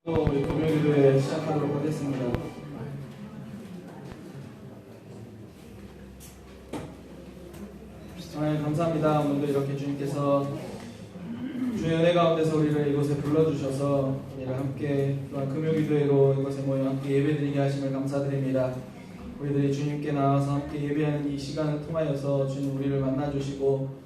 우리 금요일교회 시작하도록 하겠습니다. 하나님 감사합니다. 오늘도 이렇게 주님께서 주의 은혜 가운데서 우리를 이곳에 불러주셔서 우리를 함께 또한 금요일교회로 이곳에 모여 함께 예배드리게 하심을 감사드립니다. 우리들이 주님께 나와서 함께 예배하는 이 시간을 통하여서 주님 우리를 만나주시고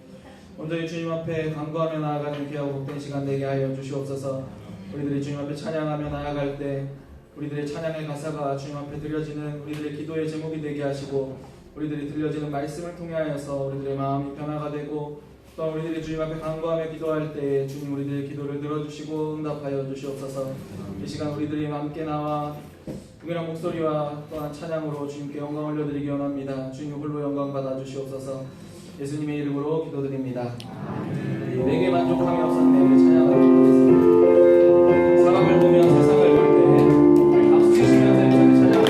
온전히 주님 앞에 간구하며 나아가는 귀하고 복된 시간 되게 하여 주시옵소서. 우리들이 주님 앞에 찬양하며 나아갈 때 우리들의 찬양의 가사가 주님 앞에 들려지는 우리들의 기도의 제목이 되게 하시고 우리들이 들려지는 말씀을 통하여서 우리들의 마음이 변화가 되고 또 우리들이 주님 앞에 간구하며 기도할 때 주님 우리들의 기도를 들어주시고 응답하여 주시옵소서. 이 시간 우리들이 함께 나와 동일한 목소리와 또한 찬양으로 주님께 영광 올려드리기 원합니다. 주님 홀로 영광 받아 주시옵소서. 예수님의 이름으로 기도드립니다. 내게 만족함이 없었네. 우리 찬양을 하겠습니다. 사람을 보며 세상을 볼 때 박수 치시면서 이렇게 찬양을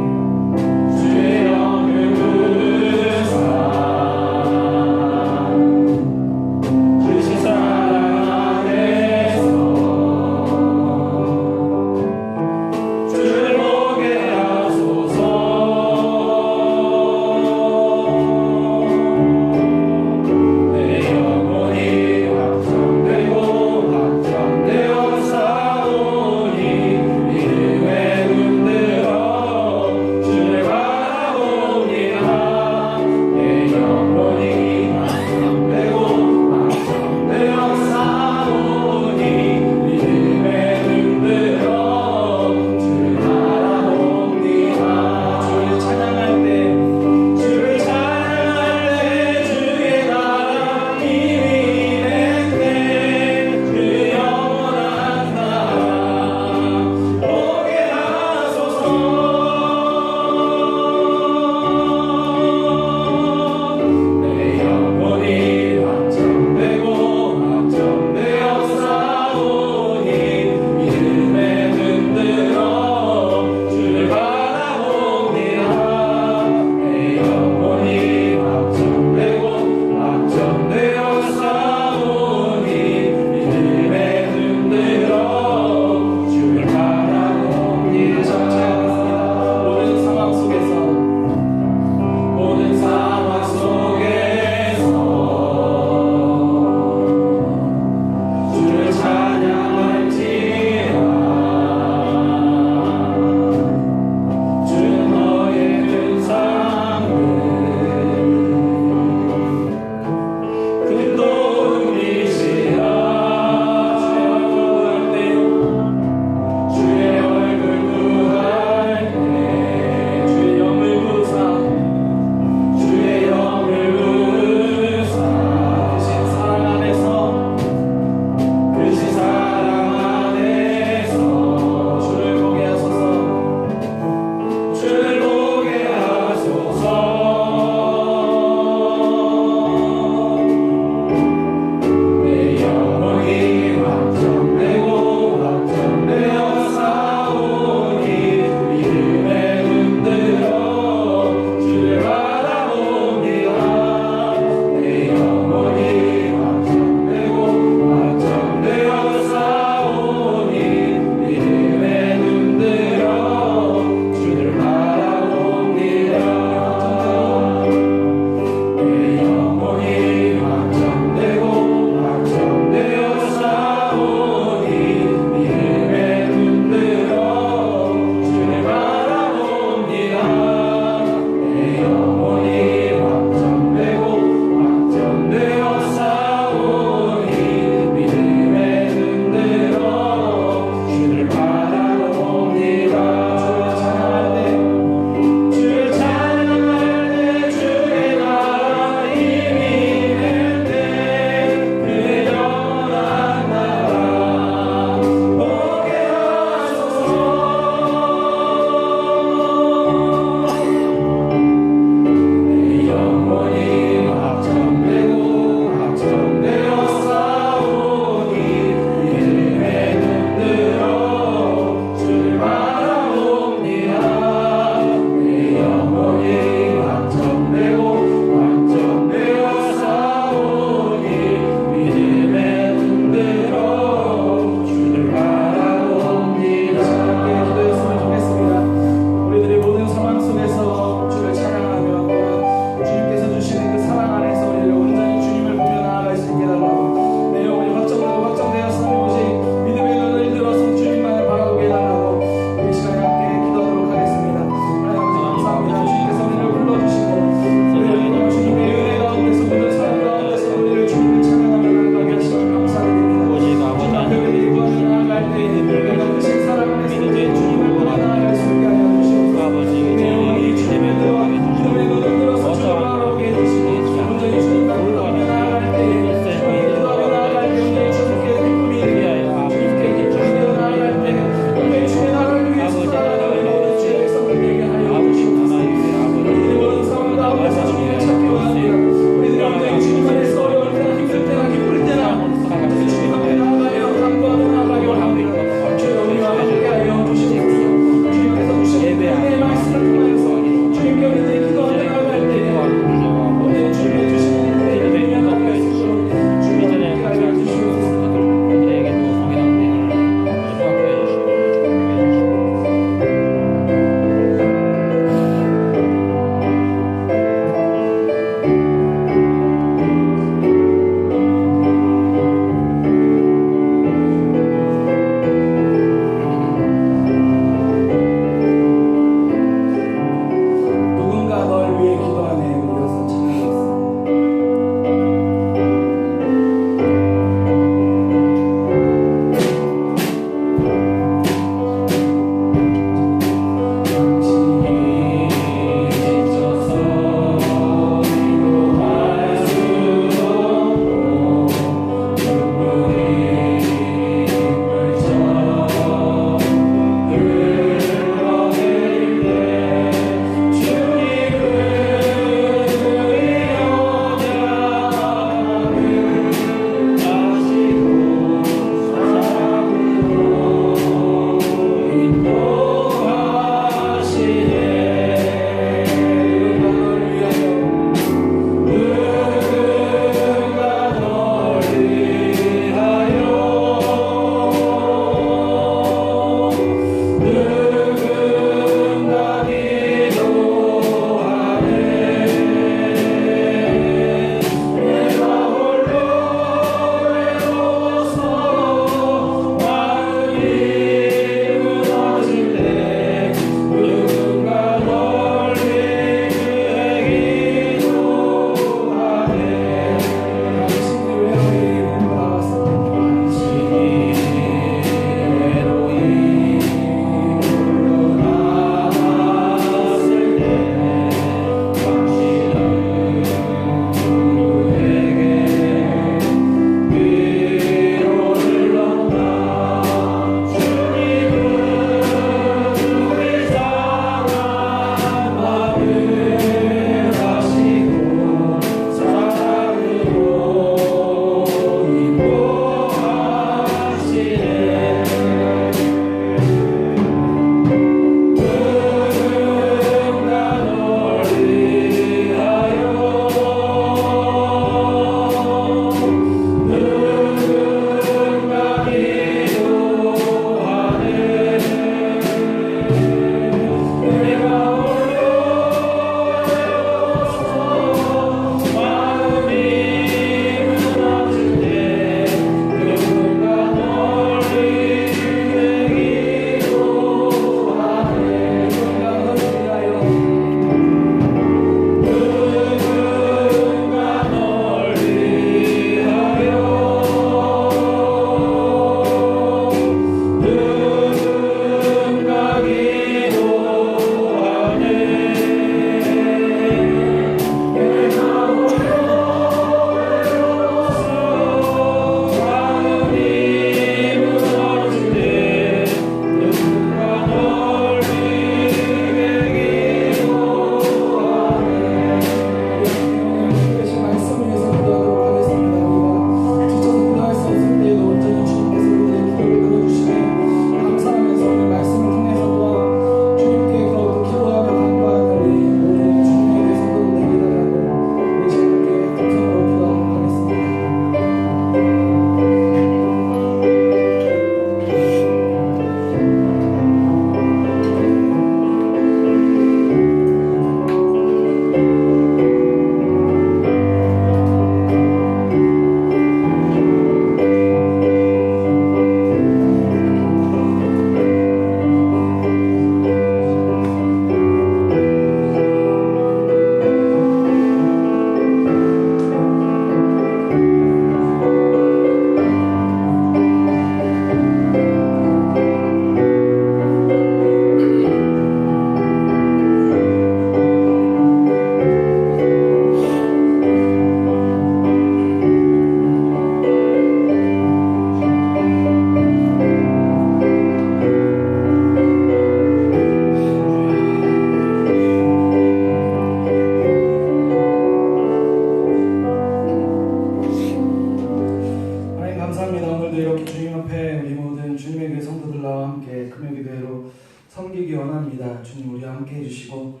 이렇게 주님 앞에 우리 모든 주님의 교회 성도들과 함께 금요기도회로 섬기기 원합니다. 주님 우리와 함께 해주시고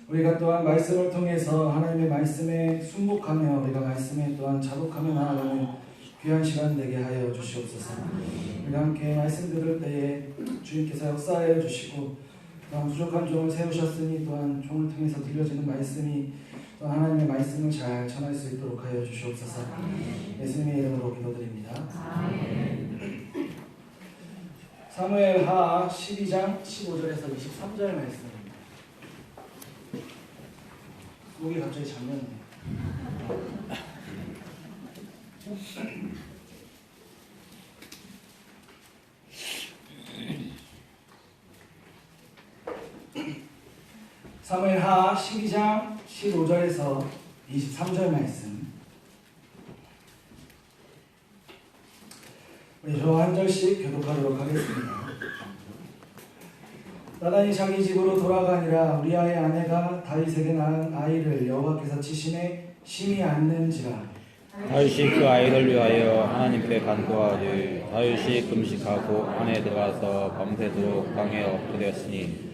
우리가 또한 말씀을 통해서 하나님의 말씀에 순복하며 우리가 말씀에 또한 자복하며 나아가는 귀한 시간 되게 하여 주시옵소서. 우리가 함께 말씀 들을 때에 주님께서 역사하여 주시고 또한 부족한 종을 세우셨으니 또한 종을 통해서 들려지는 말씀이 또 하나님의 말씀을 잘 전할 수 있도록 하여 주시옵소서. 예수님의 이름으로 기도드립니다. 사무엘하 12장 15절에서 23절 말씀입니다. 목이 갑자기 잠겼네요. 사무엘하 12장 15절에서 23절 말씀 우리 저와 한 절씩 교독하도록 하겠습니다. 나단이 자기 집으로 돌아가니라 우리아의 아내가 다윗에게 낳은 아이를 여호와께서 치심에 심히 않는지라. 다윗이 그 아이를 위하여 하나님께 간구하되 다윗이 금식하고 안에 들어가서 밤새도록 땅에 엎드렸으니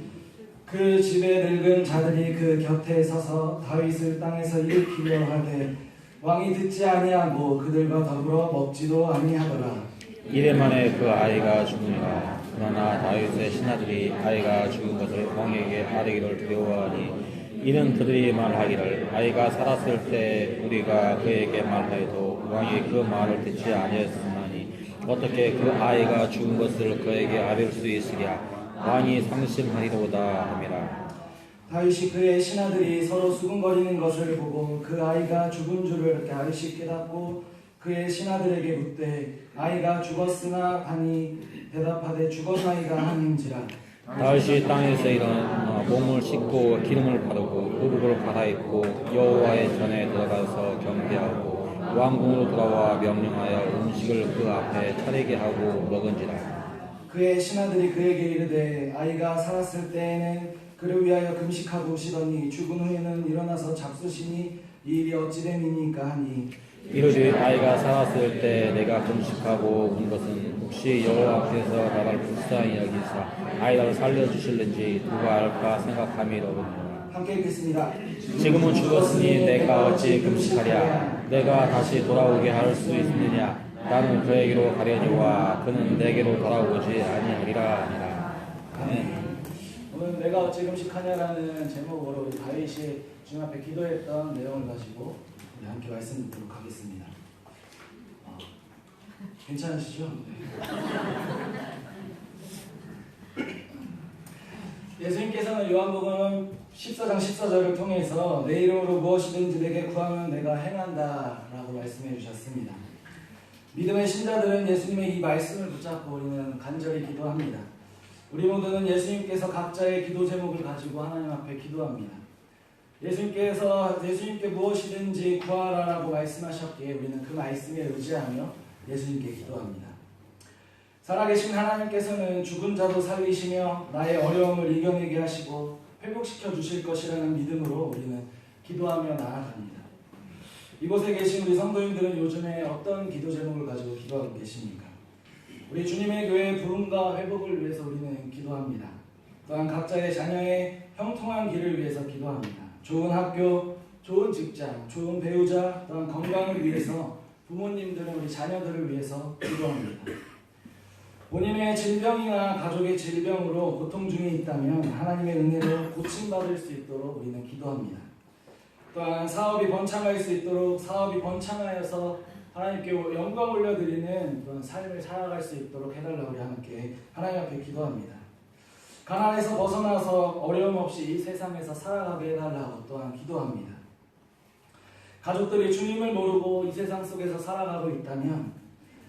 그 집에 늙은 자들이 그 곁에 서서 다윗을 땅에서 일으키려 하되 왕이 듣지 아니하고 그들과 더불어 먹지도 아니하더라. 이래 만에 그 아이가 죽으니라. 그러나 다윗의 신하들이 아이가 죽은 것을 왕에게 아뢰기를 두려워하니 이는 그들이 말하기를 아이가 살았을 때 우리가 그에게 말하여도 왕이 그 말을 듣지 아니했으나니 어떻게 그 아이가 죽은 것을 그에게 아뢰을 수 있으랴. 왕이 상심하리로다 함이라. 다윗이 그의 신하들이 서로 수군거리는 것을 보고 그 아이가 죽은 줄을 다윗이 깨닫고 그의 신하들에게 묻되 아이가 죽었으나 하니 대답하되 죽었나이다 하는지라. 다윗이 땅에서 일어나 몸을 씻고 기름을 바르고 의복을 갈아입고 여호와의 전에 들어가서 경배하고 왕궁으로 돌아와 명령하여 음식을 그 앞에 차리게 하고 먹은지라. 그의 신하들이 그에게 이르되 아이가 살았을 때에는 그를 위하여 금식하고 쉬더니 죽은 후에는 일어나서 잡수시니 이 일이 어찌 됨이니까 하니 이르되 아이가 살았을 때 내가 금식하고 온 것은 혹시 여호와께서 나를 불쌍히 여기사 아이를 살려주실는지 누가 알까 생각함이로구나. 함께 읽겠습니다. 지금은 죽었으니 내가 어찌 금식하랴. 내가 다시 돌아오게 할 수 있느냐. 나는 그에게로 가려니와 그는 내게로 돌아오지 아니하리라 하니라. 아멘. 오늘 내가 어찌 금식하냐라는 제목으로 우리 다윗이 주님 앞에 기도했던 내용을 가지고 우리 함께 말씀 듣도록 하겠습니다. 괜찮으시죠? 네. 예수님께서는 요한복음 14장 14절을 통해서 내 이름으로 무엇이든지 내게 구하면 내가 행한다 라고 말씀해 주셨습니다. 믿음의 신자들은 예수님의 이 말씀을 붙잡고 우리는 간절히 기도합니다. 우리 모두는 예수님께서 각자의 기도 제목을 가지고 하나님 앞에 기도합니다. 예수님께 무엇이든지 구하라라고 말씀하셨기에 우리는 그 말씀에 의지하며 예수님께 기도합니다. 살아계신 하나님께서는 죽은 자도 살리시며 나의 어려움을 이겨내게 하시고 회복시켜 주실 것이라는 믿음으로 우리는 기도하며 나아갑니다. 이곳에 계신 우리 성도님들은 요즘에 어떤 기도 제목을 가지고 기도하고 계십니까? 우리 주님의 교회의 부흥과 회복을 위해서 우리는 기도합니다. 또한 각자의 자녀의 형통한 길을 위해서 기도합니다. 좋은 학교, 좋은 직장, 좋은 배우자, 또한 건강을 위해서 부모님들은 우리 자녀들을 위해서 기도합니다. 본인의 질병이나 가족의 질병으로 고통 중에 있다면 하나님의 은혜로 고침받을 수 있도록 우리는 기도합니다. 또한 사업이 번창할 수 있도록 사업이 번창하여서 하나님께 영광 올려드리는 그런 삶을 살아갈 수 있도록 해달라고 우리 함께 하나님 앞에 기도합니다. 가난에서 벗어나서 어려움 없이 이 세상에서 살아가게 해달라고 또한 기도합니다. 가족들이 주님을 모르고 이 세상 속에서 살아가고 있다면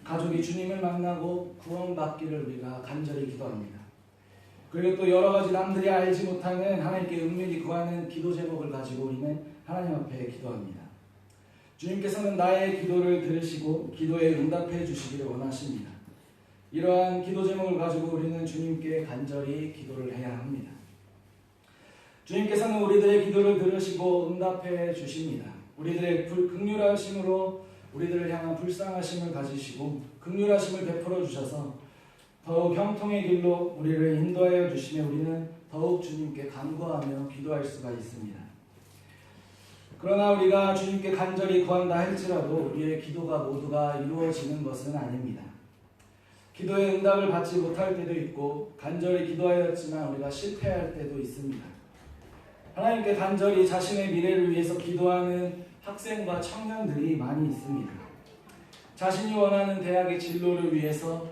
가족이 주님을 만나고 구원받기를 우리가 간절히 기도합니다. 그리고 또 여러 가지 남들이 알지 못하는 하나님께 은밀히 구하는 기도 제목을 가지고 우리는 하나님 앞에 기도합니다. 주님께서는 나의 기도를 들으시고 기도에 응답해 주시기를 원하십니다. 이러한 기도 제목을 가지고 우리는 주님께 간절히 기도를 해야 합니다. 주님께서는 우리들의 기도를 들으시고 응답해 주십니다. 우리들의 긍휼하심으로 우리들을 향한 불쌍하심을 가지시고 긍휼하심을 베풀어 주셔서 더욱 형통의 길로 우리를 인도하여 주시며 우리는 더욱 주님께 간구하며 기도할 수가 있습니다. 그러나 우리가 주님께 간절히 구한다 할지라도 우리의 기도가 모두가 이루어지는 것은 아닙니다. 기도의 응답을 받지 못할 때도 있고 간절히 기도하였지만 우리가 실패할 때도 있습니다. 하나님께 간절히 자신의 미래를 위해서 기도하는 학생과 청년들이 많이 있습니다. 자신이 원하는 대학의 진로를 위해서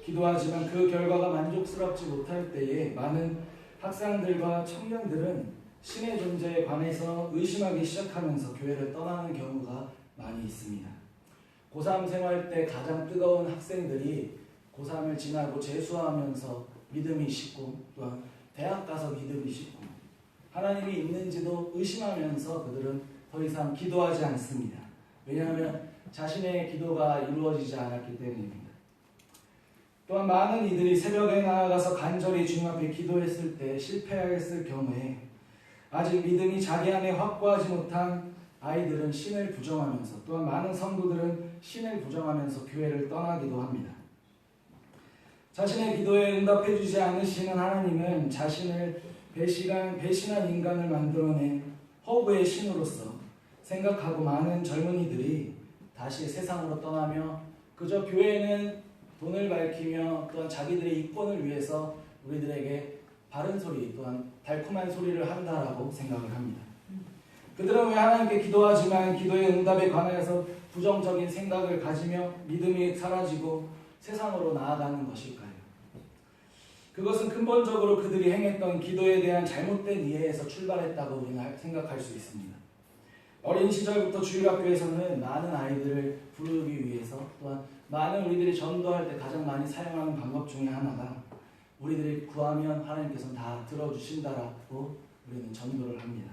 기도하지만 그 결과가 만족스럽지 못할 때에 많은 학생들과 청년들은 신의 존재에 관해서 의심하기 시작하면서 교회를 떠나는 경우가 많이 있습니다. 고3 생활 때 가장 뜨거운 학생들이 고3을 지나고 재수하면서 믿음이 식고 또한 대학 가서 믿음이 식고 하나님이 있는지도 의심하면서 그들은 더 이상 기도하지 않습니다. 왜냐하면 자신의 기도가 이루어지지 않았기 때문입니다. 또한 많은 이들이 새벽에 나아가서 간절히 주님 앞에 기도했을 때 실패했을 경우에 아직 믿음이 자기 안에 확고하지 못한 아이들은 신을 부정하면서 또한 많은 성도들은 신을 부정하면서 교회를 떠나기도 합니다. 자신의 기도에 응답해 주지 않으시는 하나님은 자신을 배신한 인간을 만들어낸 허구의 신으로서 생각하고 많은 젊은이들이 다시 세상으로 떠나며 그저 교회는 돈을 밝히며 또한 자기들의 이권을 위해서 우리들에게 바른 소리 또한 달콤한 소리를 한다라고 생각을 합니다. 그들은 왜 하나님께 기도하지만 기도의 응답에 관하여서 부정적인 생각을 가지며 믿음이 사라지고 세상으로 나아가는 것일까요? 그것은 근본적으로 그들이 행했던 기도에 대한 잘못된 이해에서 출발했다고 우리는 생각할 수 있습니다. 어린 시절부터 주일학교에서는 많은 아이들을 부르기 위해서 또한 많은 우리들이 전도할 때 가장 많이 사용하는 방법 중에 하나가 우리들이 구하면 하나님께서는 다 들어주신다라고 우리는 전도를 합니다.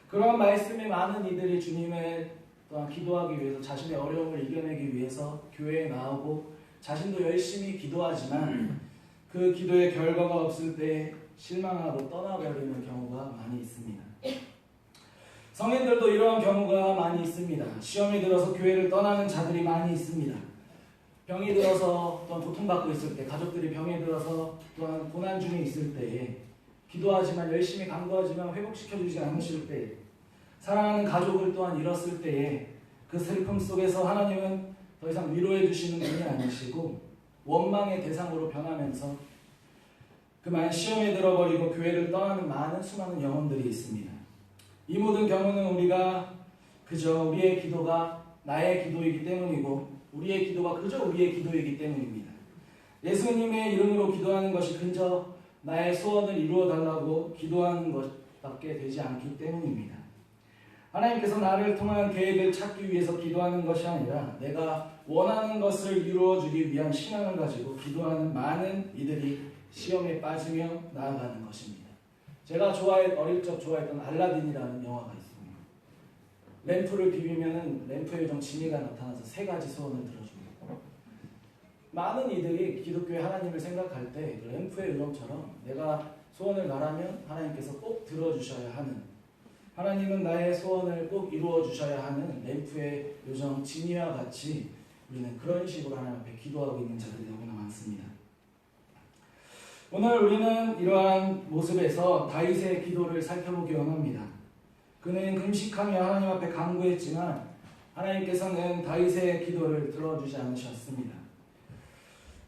그런 말씀에 많은 이들이 주님의 또한 기도하기 위해서 자신의 어려움을 이겨내기 위해서 교회에 나오고 자신도 열심히 기도하지만 그 기도의 결과가 없을 때 실망하고 떠나버리는 경우가 많이 있습니다. 성인들도 이러한 경우가 많이 있습니다. 시험이 들어서 교회를 떠나는 자들이 많이 있습니다. 병이 들어서 또한 고통받고 있을 때, 가족들이 병에 들어서 또한 고난 중에 있을 때에 기도하지만 열심히 간구하지만 회복시켜주지 않으실 때, 사랑하는 가족을 또한 잃었을 때에 그 슬픔 속에서 하나님은 더 이상 위로해 주시는 분이 아니시고 원망의 대상으로 변하면서 그만 시험에 들어버리고 교회를 떠나는 많은 수많은 영혼들이 있습니다. 이 모든 경우는 우리가 그저 우리의 기도가 나의 기도이기 때문이고 우리의 기도가 그저 우리의 기도이기 때문입니다. 예수님의 이름으로 기도하는 것이 그저 나의 소원을 이루어 달라고 기도하는 것밖에 되지 않기 때문입니다. 하나님께서 나를 통한 계획을 찾기 위해서 기도하는 것이 아니라 내가 원하는 것을 이루어주기 위한 신앙을 가지고 기도하는 많은 이들이 시험에 빠지며 나아가는 것입니다. 제가 어릴 적 좋아했던 알라딘이라는 영화가 있습니다. 램프를 비비면은 램프의 요정 지니가 나타나서 3가지 소원을 들어줍니다. 많은 이들이 기독교의 하나님을 생각할 때 램프의 요정처럼 내가 소원을 말하면 하나님께서 꼭 들어주셔야 하는, 하나님은 나의 소원을 꼭 이루어 주셔야 하는 램프의 요정 지니와 같이 우리는 그런 식으로 하나님 앞에 기도하고 있는 자들이 너무나 많습니다. 오늘 우리는 이러한 모습에서 다윗의 기도를 살펴보기 원합니다. 그는 금식하며 하나님 앞에 간구했지만 하나님께서는 다윗의 기도를 들어주지 않으셨습니다.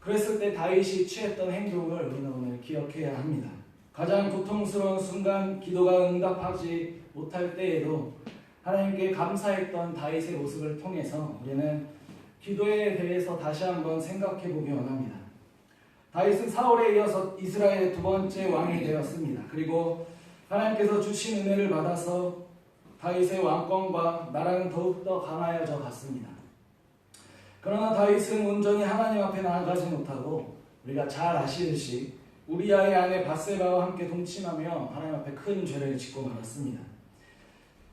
그랬을 때 다윗이 취했던 행동을 우리는 오늘 기억해야 합니다. 가장 고통스러운 순간 기도가 응답하지 못할 때에도 하나님께 감사했던 다윗의 모습을 통해서 우리는 기도에 대해서 다시 한번 생각해 보기 원합니다. 다윗은 사울에 이어서 이스라엘의 2번째 왕이 되었습니다. 그리고 하나님께서 주신 은혜를 받아서 다윗의 왕권과 나라는 더욱더 강하여져 갔습니다. 그러나 다윗은 온전히 하나님 앞에 나아가지 못하고 우리가 잘 아시듯이 우리아의 아내 밧세바와 함께 동침하며 하나님 앞에 큰 죄를 짓고 말았습니다.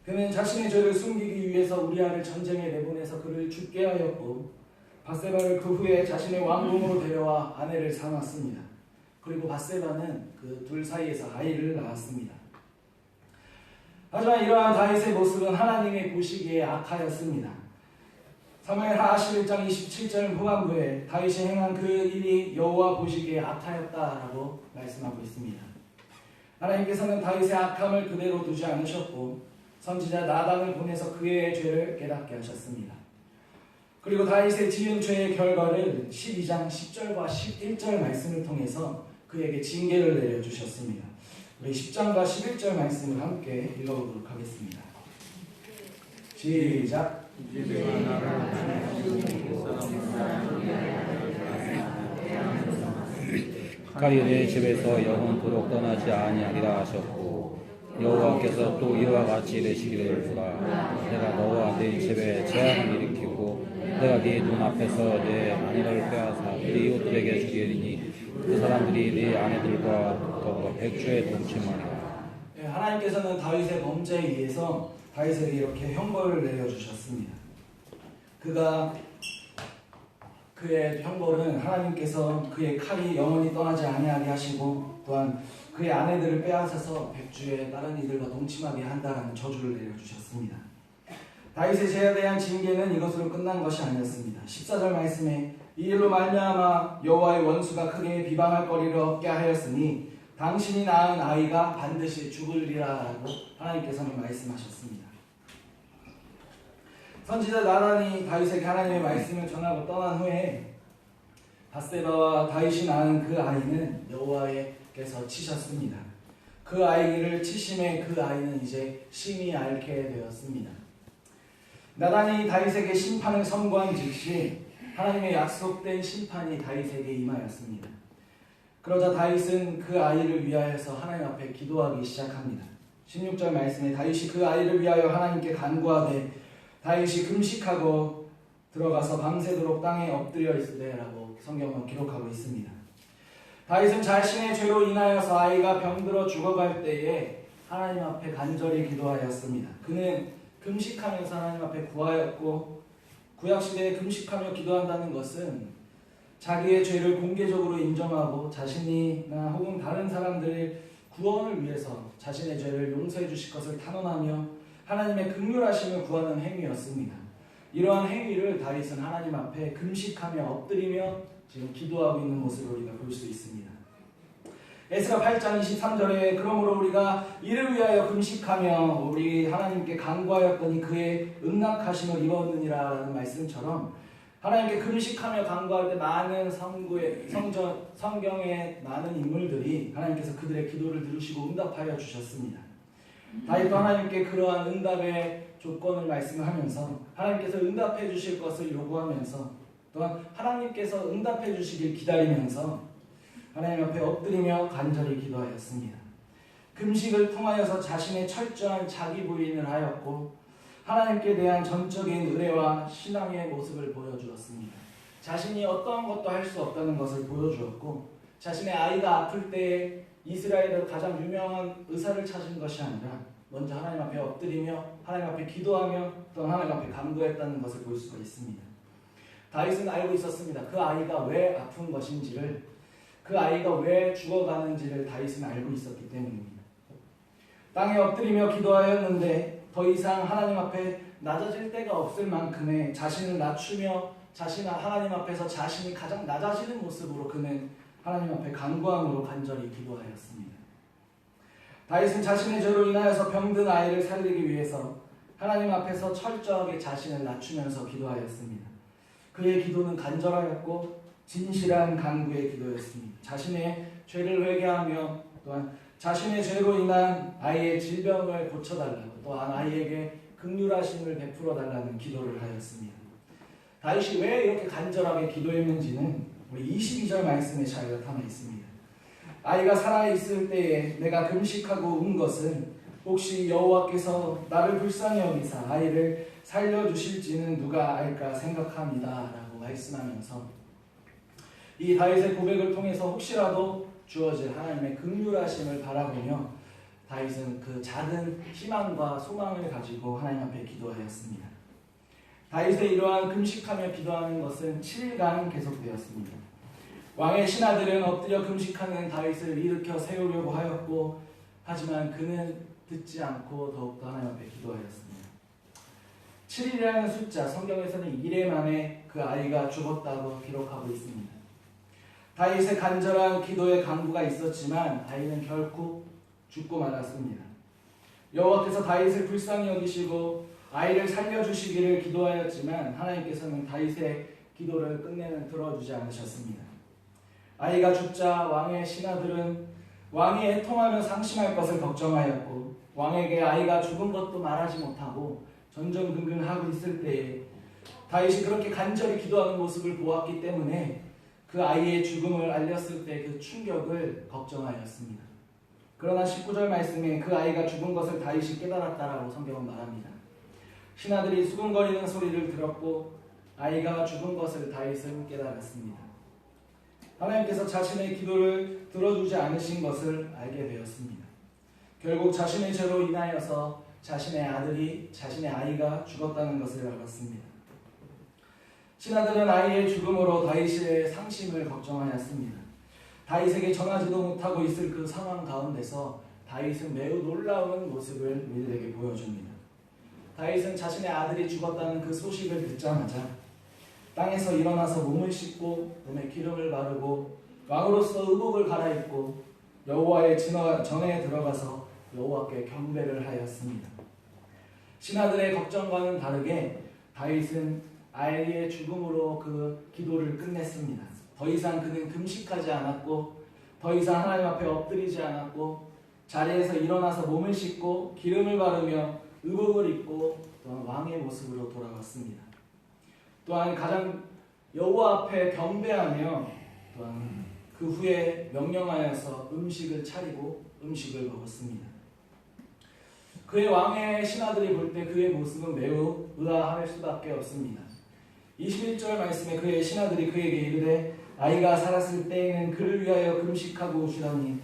그는 자신의 죄를 숨기기 위해서 우리아를 전쟁에 내보내서 그를 죽게 하였고 밧세바를 그 후에 자신의 왕궁으로 데려와 아내를 삼았습니다. 그리고 밧세바는 그 둘 사이에서 아이를 낳았습니다. 하지만 이러한 다윗의 모습은 하나님이 보시기에 악하였습니다. 사무엘하 11장 27절 후반부에 다윗이 행한 그 일이 여호와 보시기에 악하였다라고 말씀하고 있습니다. 하나님께서는 다윗의 악함을 그대로 두지 않으셨고 선지자 나단을 보내서 그의 죄를 깨닫게 하셨습니다. 그리고 다윗의 지은 죄의 결과를 12장 10절과 11절 말씀을 통해서 그에게 징계를 내려주셨습니다. 우리 10장과 11절 말씀을 함께 읽어보도록 하겠습니다. 시작. 가까이 내 집에서 영원토록 떠나지 아니하리라 하셨고 여호와께서 또 이와 같이 이르시기를 보라 내가 너와 네 집에 재앙을 일으키고 내가 네 눈앞에서 네 아내를 빼앗아 네 이웃들에게 주리니 그 사람들이 네 아내들과 더불어 백주에 동침하리라. 하나님께서는 다윗의 범죄에 의해서 다윗에게 이렇게 형벌을 내려주셨습니다. 그의 형벌은 하나님께서 그의 칼이 영원히 떠나지 아니하게 하시고 또한 그의 아내들을 빼앗아서 백주에 다른 이들과 동침하게 한다라는 저주를 내려주셨습니다. 다윗의 죄에 대한 징계는 이것으로 끝난 것이 아니었습니다. 14절 말씀에 이 일로 말미암아 여호와의 원수가 크게 비방할 거리를 얻게 하였으니 당신이 낳은 아이가 반드시 죽으리라라고 하나님께서는 말씀하셨습니다. 선지자 나단이 다윗에게 하나님의 말씀을 전하고 떠난 후에 바세바와 다윗이 낳은 그 아이는 여호와께서 치셨습니다. 그 아이를 치심에 그 아이는 이제 심히 앓게 되었습니다. 나단이 다윗에게 심판을 선고한 즉시 하나님의 약속된 심판이 다윗에게 임하였습니다. 그러자 다윗은 그 아이를 위하여서 하나님 앞에 기도하기 시작합니다. 16절 말씀에 다윗이 그 아이를 위하여 하나님께 간구하되 다윗이 금식하고 들어가서 밤새도록 땅에 엎드려 있으되라고 성경은 기록하고 있습니다. 다윗은 자신의 죄로 인하여서 아이가 병들어 죽어갈 때에 하나님 앞에 간절히 기도하였습니다. 그는 금식하면서 하나님 앞에 구하였고 구약시대에 금식하며 기도한다는 것은 자기의 죄를 공개적으로 인정하고 자신이나 혹은 다른 사람들의 구원을 위해서 자신의 죄를 용서해 주실 것을 탄원하며 하나님의 긍휼하심을 구하는 행위였습니다. 이러한 행위를 다윗은 하나님 앞에 금식하며 엎드리며 지금 기도하고 있는 모습을 우리가 볼 수 있습니다. 에스라 8장 23절에 그러므로 우리가 이를 위하여 금식하며 우리 하나님께 간구하였더니 그의 응낙하심을 입었느니라는 말씀처럼 하나님께 금식하며 간구할 때 많은 성경의 많은 인물들이 하나님께서 그들의 기도를 들으시고 응답하여 주셨습니다. 다윗도 하나님께 그러한 응답의 조건을 말씀하면서 하나님께서 응답해 주실 것을 요구하면서 또한 하나님께서 응답해 주시길 기다리면서 하나님 앞에 엎드리며 간절히 기도하였습니다. 금식을 통하여서 자신의 철저한 자기 부인을 하였고 하나님께 대한 전적인 은혜와 신앙의 모습을 보여주었습니다. 자신이 어떠한 것도 할 수 없다는 것을 보여주었고 자신의 아이가 아플 때 이스라엘의 가장 유명한 의사를 찾은 것이 아니라 먼저 하나님 앞에 엎드리며 하나님 앞에 기도하며 또 하나님 앞에 간구했다는 것을 볼 수가 있습니다. 다윗은 알고 있었습니다. 그 아이가 왜 아픈 것인지를, 그 아이가 왜 죽어가는지를 다윗은 알고 있었기 때문입니다. 땅에 엎드리며 기도하였는데 더 이상 하나님 앞에 낮아질 데가 없을 만큼의 자신을 낮추며 하나님 앞에서 자신이 가장 낮아지는 모습으로 그는 하나님 앞에 간구함으로 간절히 기도하였습니다. 다윗은 자신의 죄로 인하여서 병든 아이를 살리기 위해서 하나님 앞에서 철저하게 자신을 낮추면서 기도하였습니다. 그의 기도는 간절하였고 진실한 간구의 기도였습니다. 자신의 죄를 회개하며 또한 자신의 죄로 인한 아이의 질병을 고쳐달라고 또한 아이에게 긍휼하심을 베풀어달라는 기도를 하였습니다. 다윗이 왜 이렇게 간절하게 기도했는지는 우리 22절 말씀에 잘 나타나 있습니다. 아이가 살아있을 때에 내가 금식하고 운 것은 혹시 여호와께서 나를 불쌍히 여기사 아이를 살려주실지는 누가 알까 생각합니다 라고 말씀하면서 이 다윗의 고백을 통해서 혹시라도 주어질 하나님의 긍휼하심을 바라보며 다윗은 그 작은 희망과 소망을 가지고 하나님 앞에 기도하였습니다. 다윗의 이러한 금식하며 기도하는 것은 7일간 계속되었습니다. 왕의 신하들은 엎드려 금식하는 다윗을 일으켜 세우려고 하였고 하지만 그는 듣지 않고 더욱더 하나님 앞에 기도하였습니다. 7일이라는 숫자, 성경에서는 이래 만에 그 아이가 죽었다고 기록하고 있습니다. 다윗의 간절한 기도의 강구가 있었지만 아이는 결코 죽고 말았습니다. 여호와께서 다윗을 불쌍히 여기시고 아이를 살려주시기를 기도하였지만 하나님께서는 다윗의 기도를 끝내는 들어주지 않으셨습니다. 아이가 죽자 왕의 신하들은 왕이 애통하며 상심할 것을 걱정하였고 왕에게 아이가 죽은 것도 말하지 못하고 전전긍긍하고 있을 때에 다윗이 그렇게 간절히 기도하는 모습을 보았기 때문에 그 아이의 죽음을 알렸을 때 그 충격을 걱정하였습니다. 그러나 19절 말씀에 그 아이가 죽은 것을 다윗이 깨달았다라고 성경은 말합니다. 신하들이 수군거리는 소리를 들었고 아이가 죽은 것을 다윗은 깨달았습니다. 하나님께서 자신의 기도를 들어주지 않으신 것을 알게 되었습니다. 결국 자신의 죄로 인하여서 자신의 아이가 죽었다는 것을 알았습니다. 신하들은 아이의 죽음으로 다윗의 상심을 걱정하였습니다. 다윗에게 전하지도 못하고 있을 그 상황 가운데서 다윗은 매우 놀라운 모습을 우리들에게 보여줍니다. 다윗은 자신의 아들이 죽었다는 그 소식을 듣자마자 땅에서 일어나서 몸을 씻고 몸에 기름을 바르고 왕으로서 의복을 갈아입고 여호와의 전에 들어가서 여호와께 경배를 하였습니다. 신하들의 걱정과는 다르게 다윗은 아이의 죽음으로 그 기도를 끝냈습니다. 더 이상 그는 금식하지 않았고 더 이상 하나님 앞에 엎드리지 않았고 자리에서 일어나서 몸을 씻고 기름을 바르며 의복을 입고 또한 왕의 모습으로 돌아왔습니다. 또한 가장 여호와 앞에 경배하며 또한 그 후에 명령하여서 음식을 차리고 음식을 먹었습니다. 그의 왕의 신하들이 볼 때 그의 모습은 매우 의아할 수밖에 없습니다. 21절 말씀에 그의 신하들이 그에게 이르되 아이가 살았을 때에는 그를 위하여 금식하고 오시더니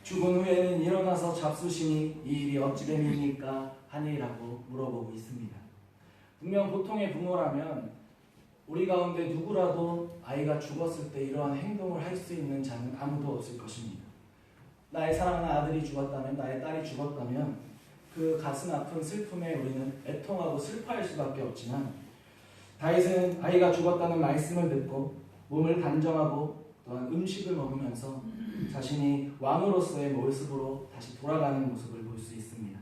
죽은 후에는 일어나서 잡수시니 이 일이 어찌 됨입니까? 하니라고 물어보고 있습니다. 분명 보통의 부모라면 우리 가운데 누구라도 아이가 죽었을 때 이러한 행동을 할 수 있는 자는 아무도 없을 것입니다. 나의 사랑하는 아들이 죽었다면, 나의 딸이 죽었다면 그 가슴 아픈 슬픔에 우리는 애통하고 슬퍼할 수밖에 없지만 다윗은 아이가 죽었다는 말씀을 듣고 몸을 단정하고 또한 음식을 먹으면서 자신이 왕으로서의 모습으로 다시 돌아가는 모습을 볼 수 있습니다.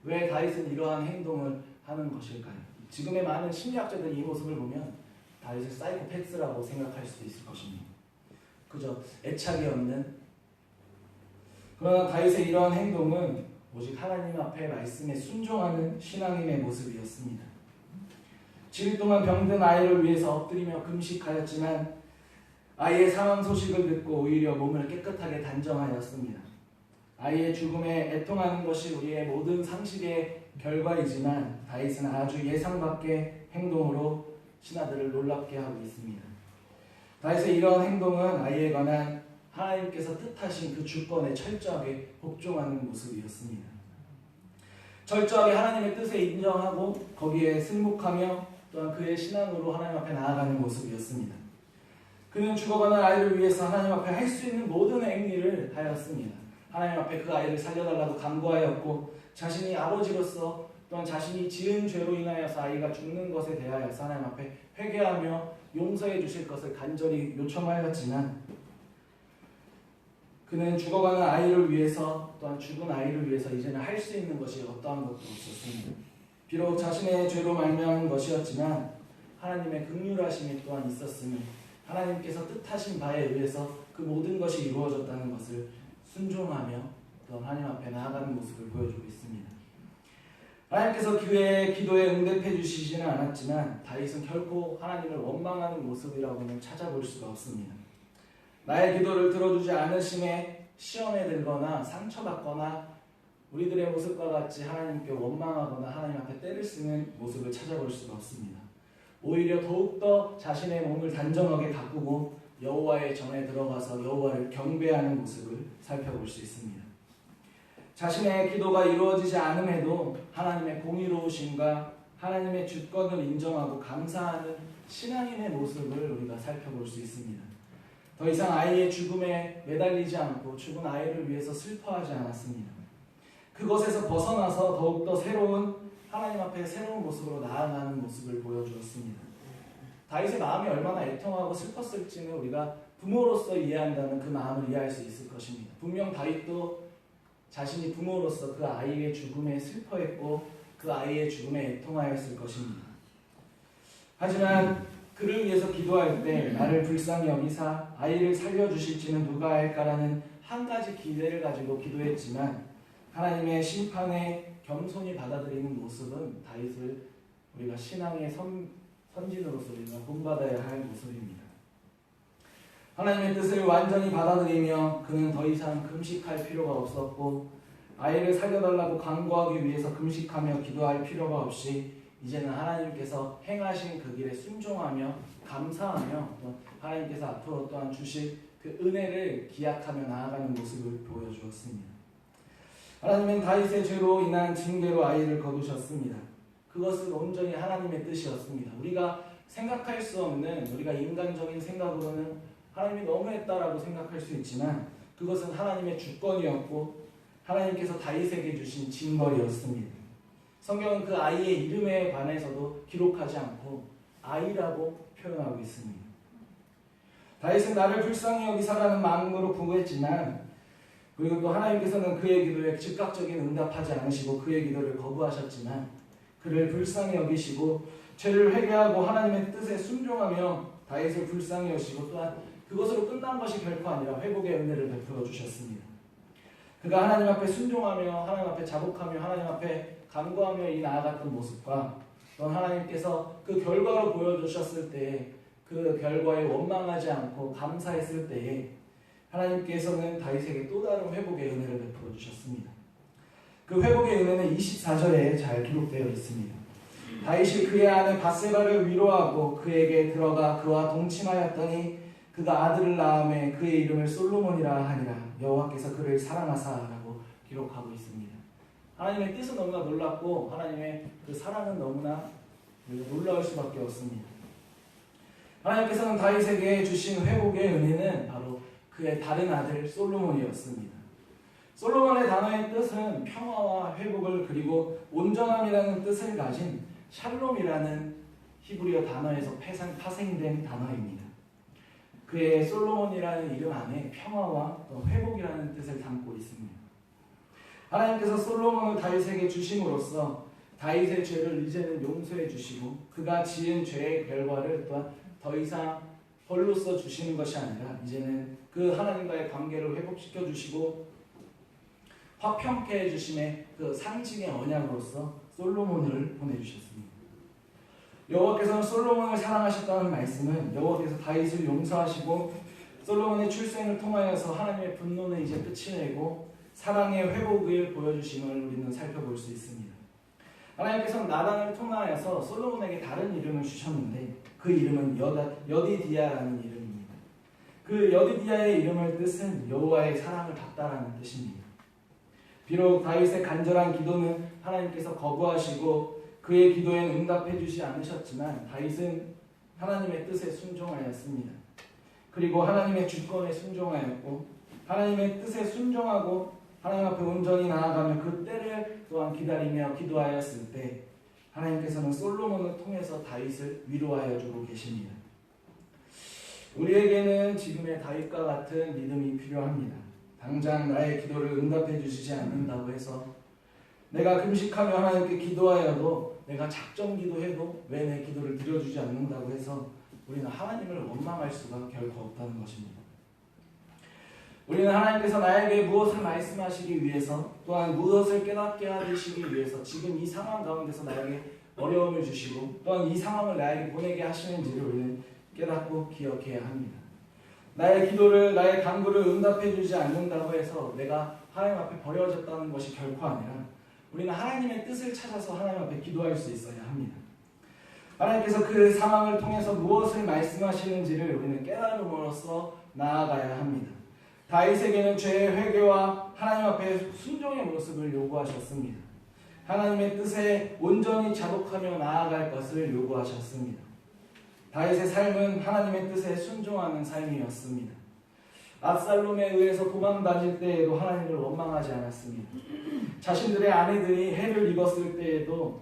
왜 다윗은 이러한 행동을 하는 것일까요? 지금의 많은 심리학자들이 이 모습을 보면 다윗을 사이코패스라고 생각할 수도 있을 것입니다. 그저 애착이 없는, 그러나 다윗의 이러한 행동은 오직 하나님 앞에 말씀에 순종하는 신앙인의 모습이었습니다. 7일 동안 병든 아이를 위해서 엎드리며 금식하였지만 아이의 사망 소식을 듣고 오히려 몸을 깨끗하게 단정하였습니다. 아이의 죽음에 애통하는 것이 우리의 모든 상식의 결과이지만 다윗은 아주 예상 밖의 행동으로 신하들을 놀랍게 하고 있습니다. 다윗의 이러한 행동은 아이에 관한 하나님께서 뜻하신 그 주권에 철저하게 복종하는 모습이었습니다. 철저하게 하나님의 뜻에 인정하고 거기에 승복하며 또한 그의 신앙으로 하나님 앞에 나아가는 모습이었습니다. 그는 죽어가는 아이를 위해서 하나님 앞에 할 수 있는 모든 행위를 하였습니다. 하나님 앞에 그 아이를 살려달라고 간구하였고 자신이 아버지로서 또한 자신이 지은 죄로 인하여서 아이가 죽는 것에 대하여서 하나님 앞에 회개하며 용서해 주실 것을 간절히 요청하였지만 그는 죽어가는 아이를 위해서 또한 죽은 아이를 위해서 이제는 할 수 있는 것이 어떠한 것도 없었습니다. 비록 자신의 죄로 말미암은 것이었지만 하나님의 긍휼하심이 또한 있었으니 하나님께서 뜻하신 바에 의해서 그 모든 것이 이루어졌다는 것을 순종하며 또한 하나님 앞에 나아가는 모습을 보여주고 있습니다. 하나님께서 그의 기도에 응답해 주시지는 않았지만 다윗은 결코 하나님을 원망하는 모습이라고는 찾아볼 수가 없습니다. 나의 기도를 들어주지 않으심에 시험에 들거나 상처받거나 우리들의 모습과 같이 하나님께 원망하거나 하나님 앞에 떼를 쓰는 모습을 찾아볼 수가 없습니다. 오히려 더욱더 자신의 몸을 단정하게 가꾸고 여호와의 전에 들어가서 여호와를 경배하는 모습을 살펴볼 수 있습니다. 자신의 기도가 이루어지지 않음에도 하나님의 공의로우심과 하나님의 주권을 인정하고 감사하는 신앙인의 모습을 우리가 살펴볼 수 있습니다. 더 이상 아이의 죽음에 매달리지 않고 죽은 아이를 위해서 슬퍼하지 않았습니다. 그것에서 벗어나서 더욱더 새로운 하나님 앞에 새로운 모습으로 나아가는 모습을 보여주었습니다. 다윗의 마음이 얼마나 애통하고 슬펐을지는 우리가 부모로서 이해한다면 그 마음을 이해할 수 있을 것입니다. 분명 다윗도 자신이 부모로서 그 아이의 죽음에 슬퍼했고 그 아이의 죽음에 애통하였을 것입니다. 하지만 그를 위해서 기도할 때 나를 불쌍히 여기사 아이를 살려주실지는 누가 할까라는 한 가지 기대를 가지고 기도했지만 하나님의 심판에 겸손히 받아들이는 모습은 다윗을 우리가 신앙의 선진으로서 우리가 본받아야 할 모습입니다. 하나님의 뜻을 완전히 받아들이며 그는 더 이상 금식할 필요가 없었고 아이를 살려달라고 간구하기 위해서 금식하며 기도할 필요가 없이 이제는 하나님께서 행하신 그 길에 순종하며 감사하며 또 하나님께서 앞으로 또한 주실 그 은혜를 기약하며 나아가는 모습을 보여주었습니다. 하나님은 다윗의 죄로 인한 징계로 아이를 거두셨습니다. 그것은 온전히 하나님의 뜻이었습니다. 우리가 생각할 수 없는 우리가 인간적인 생각으로는 하나님이 너무했다라고 생각할 수 있지만 그것은 하나님의 주권이었고 하나님께서 다윗에게 주신 징벌이었습니다. 성경은 그 아이의 이름에 관해서도 기록하지 않고 아이라고 표현하고 있습니다. 다윗은 나를 불쌍히 여기사라는 마음으로 구했지만 그리고 또 하나님께서는 그의 기도에 즉각적인 응답하지 않으시고 그의 기도를 거부하셨지만 그를 불쌍히 여기시고 죄를 회개하고 하나님의 뜻에 순종하며 다윗을 불쌍히 여기시고 또한 그것으로 끝난 것이 결코 아니라 회복의 은혜를 베풀어 주셨습니다. 그가 하나님 앞에 순종하며 하나님 앞에 자복하며 하나님 앞에 간구하며 이 나아갔던 모습과 또한 하나님께서 그 결과로 보여주셨을 때 그 결과에 원망하지 않고 감사했을 때에 하나님께서는 다윗에게 또 다른 회복의 은혜를 베풀어 주셨습니다. 그 회복의 은혜는 24절에 잘 기록되어 있습니다. 다윗이 그의 아내 밧세바를 위로하고 그에게 들어가 그와 동침하였더니 그가 아들을 낳음에 그의 이름을 솔로몬이라 하니라. 여호와께서 그를 사랑하사라고 기록하고 있습니다. 하나님의 뜻은 너무나 놀랍고 하나님의 그 사랑은 너무나 놀라울 수밖에 없습니다. 하나님께서는 다윗에게 주신 회복의 은혜는 바로 그의 다른 아들 솔로몬이었습니다. 솔로몬의 단어의 뜻은 평화와 회복을 그리고 온전함이라는 뜻을 가진 샬롬이라는 히브리어 단어에서 파생된 단어입니다. 그의 솔로몬이라는 이름 안에 평화와 회복이라는 뜻을 담고 있습니다. 하나님께서 솔로몬을 다윗에게 주심으로써 다윗의 죄를 이제는 용서해 주시고 그가 지은 죄의 결과를 또한 더 이상 벌로써 주시는 것이 아니라 이제는 그 하나님과의 관계를 회복시켜 주시고 화평케 해주심의 그 상징의 언약으로서 솔로몬을 보내주셨습니다. 여호와께서는 솔로몬을 사랑하셨다는 말씀은 여호와께서 다윗을 용서하시고 솔로몬의 출생을 통하여서 하나님의 분노는 이제 끝이 내고 사랑의 회복을 보여주심을 우리는 살펴볼 수 있습니다. 하나님께서는 나단을 통하여서 솔로몬에게 다른 이름을 주셨는데 그 이름은 여디디아라는 이름입니다. 그 여디디아의 이름의 뜻은 여호와의 사랑을 받다라는 뜻입니다. 비록 다윗의 간절한 기도는 하나님께서 거부하시고 그의 기도에는 응답해 주지 않으셨지만 다윗은 하나님의 뜻에 순종하였습니다. 그리고 하나님의 주권에 순종하였고 하나님의 뜻에 순종하고 하나님 앞에 온전히 나아가며 그 때를 또한 기다리며 기도하였을 때 하나님께서는 솔로몬을 통해서 다윗을 위로하여 주고 계십니다. 우리에게는 지금의 다윗과 같은 믿음이 필요합니다. 당장 나의 기도를 응답해 주시지 않는다고 해서 내가 금식하며 하나님께 기도하여도 내가 작정 기도해도 왜 내 기도를 들어주지 않는다고 해서 우리는 하나님을 원망할 수가 결코 없다는 것입니다. 우리는 하나님께서 나에게 무엇을 말씀하시기 위해서 또한 무엇을 깨닫게 하시기 위해서 지금 이 상황 가운데서 나에게 어려움을 주시고 또한 이 상황을 나에게 보내게 하시는지를 우리는 깨닫고 기억해야 합니다. 나의 기도를 나의 간구를 응답해 주지 않는다고 해서 내가 하나님 앞에 버려졌다는 것이 결코 아니라 우리는 하나님의 뜻을 찾아서 하나님 앞에 기도할 수 있어야 합니다. 하나님께서 그 상황을 통해서 무엇을 말씀하시는지를 우리는 깨달음으로써 나아가야 합니다. 다윗에게는 죄의 회개와 하나님 앞에 순종의 모습을 요구하셨습니다. 하나님의 뜻에 온전히 자복하며 나아갈 것을 요구하셨습니다. 다윗의 삶은 하나님의 뜻에 순종하는 삶이었습니다. 압살롬에 의해서 도망다닐 때에도 하나님을 원망하지 않았습니다. 자신들의 아내들이 해를 입었을 때에도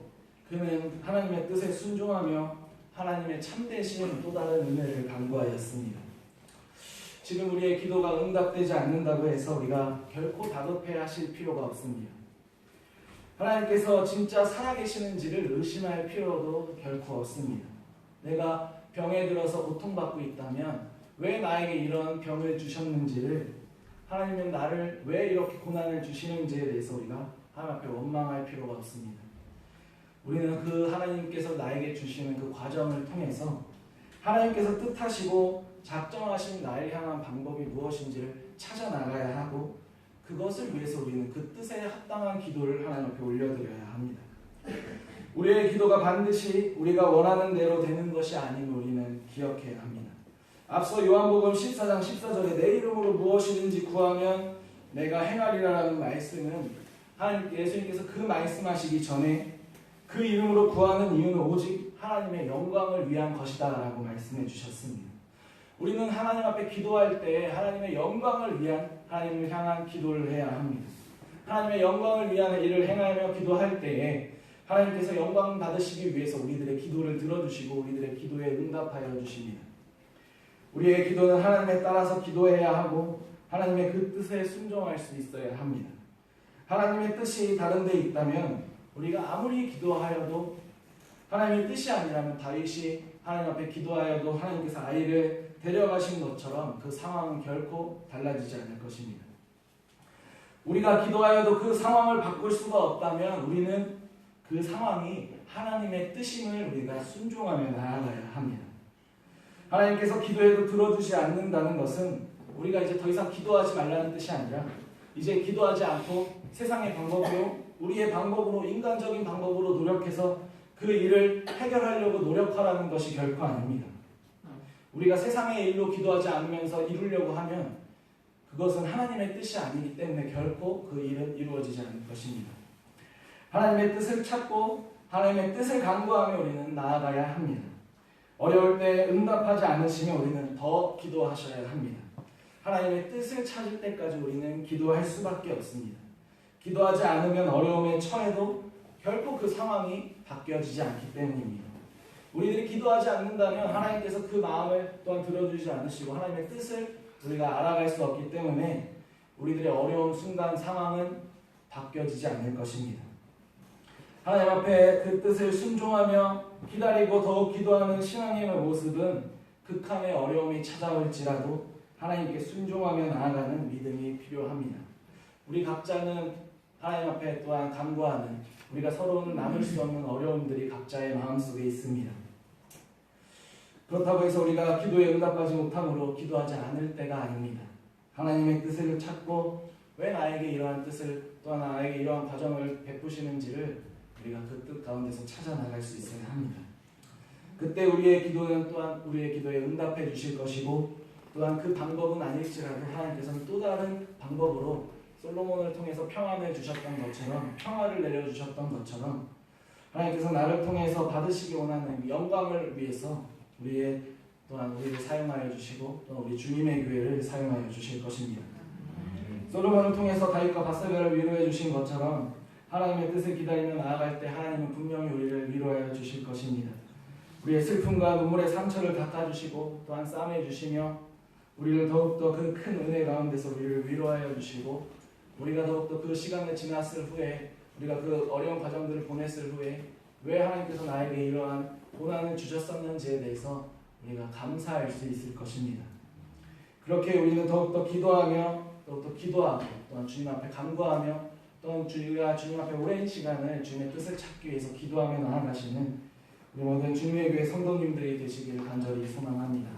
그는 하나님의 뜻에 순종하며 하나님의 참되신 또 다른 은혜를 간구하였습니다. 지금 우리의 기도가 응답되지 않는다고 해서 우리가 결코 다급해 하실 필요가 없습니다. 하나님께서 진짜 살아계시는지를 의심할 필요도 결코 없습니다. 내가 병에 들어서 고통받고 있다면 왜 나에게 이런 병을 주셨는지를, 하나님은 나를 왜 이렇게 고난을 주시는지에 대해서 우리가 하나님 앞에 원망할 필요가 없습니다. 우리는 그 하나님께서 나에게 주시는 그 과정을 통해서 하나님께서 뜻하시고 작정하신 나를 향한 방법이 무엇인지를 찾아 나가야 하고, 그것을 위해서 우리는 그 뜻에 합당한 기도를 하나님 앞에 올려드려야 합니다. 우리의 기도가 반드시 우리가 원하는 대로 되는 것이 아님을 우리는 기억해야 합니다. 앞서 요한복음 14장 14절에 내 이름으로 무엇이든지 구하면 내가 행하리라라는 말씀은 하나님 예수님께서 그 말씀하시기 전에 그 이름으로 구하는 이유는 오직 하나님의 영광을 위한 것이다 라고 말씀해 주셨습니다. 우리는 하나님 앞에 기도할 때 하나님의 영광을 위한, 하나님을 향한 기도를 해야 합니다. 하나님의 영광을 위한 일을 행하며 기도할 때에 하나님께서 영광 받으시기 위해서 우리들의 기도를 들어주시고 우리들의 기도에 응답하여 주십니다. 우리의 기도는 하나님에 따라서 기도해야 하고 하나님의 그 뜻에 순종할 수 있어야 합니다. 하나님의 뜻이 다른 데 있다면 우리가 아무리 기도하여도, 하나님의 뜻이 아니라면 다윗이 하나님 앞에 기도하여도 하나님께서 아이를 데려가신 것처럼 그 상황은 결코 달라지지 않을 것입니다. 우리가 기도하여도 그 상황을 바꿀 수가 없다면 우리는 그 상황이 하나님의 뜻임을 우리가 순종하며 나아가야 합니다. 하나님께서 기도해도 들어주지 않는다는 것은 우리가 이제 더 이상 기도하지 말라는 뜻이 아니라 이제 기도하지 않고 세상의 방법으로, 우리의 방법으로, 인간적인 방법으로 노력해서 그 일을 해결하려고 노력하라는 것이 결코 아닙니다. 우리가 세상의 일로 기도하지 않으면서 이루려고 하면 그것은 하나님의 뜻이 아니기 때문에 결코 그 일은 이루어지지 않을 것입니다. 하나님의 뜻을 찾고 하나님의 뜻을 간구하며 우리는 나아가야 합니다. 어려울 때 응답하지 않으시면 우리는 더 기도하셔야 합니다. 하나님의 뜻을 찾을 때까지 우리는 기도할 수밖에 없습니다. 기도하지 않으면 어려움에 처해도 결코 그 상황이 바뀌어지지 않기 때문입니다. 우리들이 기도하지 않는다면 하나님께서 그 마음을 또한 들어주지 않으시고 하나님의 뜻을 우리가 알아갈 수 없기 때문에 우리들의 어려운 순간 상황은 바뀌어지지 않을 것입니다. 하나님 앞에 그 뜻을 순종하며 기다리고 더욱 기도하는 신앙님의 모습은 극한의 어려움이 찾아올지라도 하나님께 순종하며 나아가는 믿음이 필요합니다. 우리 각자는 하나님 앞에 또한 간구하는, 우리가 서로는 나눌 수 없는 어려움들이 각자의 마음속에 있습니다. 그렇다고 해서 우리가 기도에 응답하지 못함으로 기도하지 않을 때가 아닙니다. 하나님의 뜻을 찾고 왜 나에게 이러한 뜻을, 또한 나에게 이러한 과정을 베푸시는지를 우리가 그 뜻 가운데서 찾아나갈 수 있어야 합니다. 그때 우리의 기도는 또한 우리의 기도에 응답해 주실 것이고, 또한 그 방법은 아닐지라도 하나님께서는 또 다른 방법으로 솔로몬을 통해서 평안을 주셨던 것처럼, 평화를 내려주셨던 것처럼 하나님께서 나를 통해서 받으시기 원하는 영광을 위해서 우리의 또한 우리를 사용하여 주시고 또 우리 주님의 교회를 사용하여 주실 것입니다. 솔로몬을 통해서 다윗과 밧세바를 위로해 주신 것처럼 하나님의 뜻을 기다리며 나아갈 때 하나님은 분명히 우리를 위로하여 주실 것입니다. 우리의 슬픔과 눈물의 상처를 닦아주시고 또한 싸매 주시며 우리를 더욱더 그 큰 은혜 가운데서 우리를 위로하여 주시고, 우리가 더욱더 그 시간을 지났을 후에, 우리가 그 어려운 과정들을 보냈을 후에 왜 하나님께서 나에게 이러한 고난을 주셨었는지에 대해서 우리가 감사할 수 있을 것입니다. 그렇게 우리는 더욱더 기도하며 더욱더 기도하고 또한 주님 앞에 간구하며 또한 우리가 주님 앞에 오랜 시간을 주님의 뜻을 찾기 위해서 기도하며 나아가시는 우리 모든 주님의 교회 성도님들이 되시기를 간절히 소망합니다.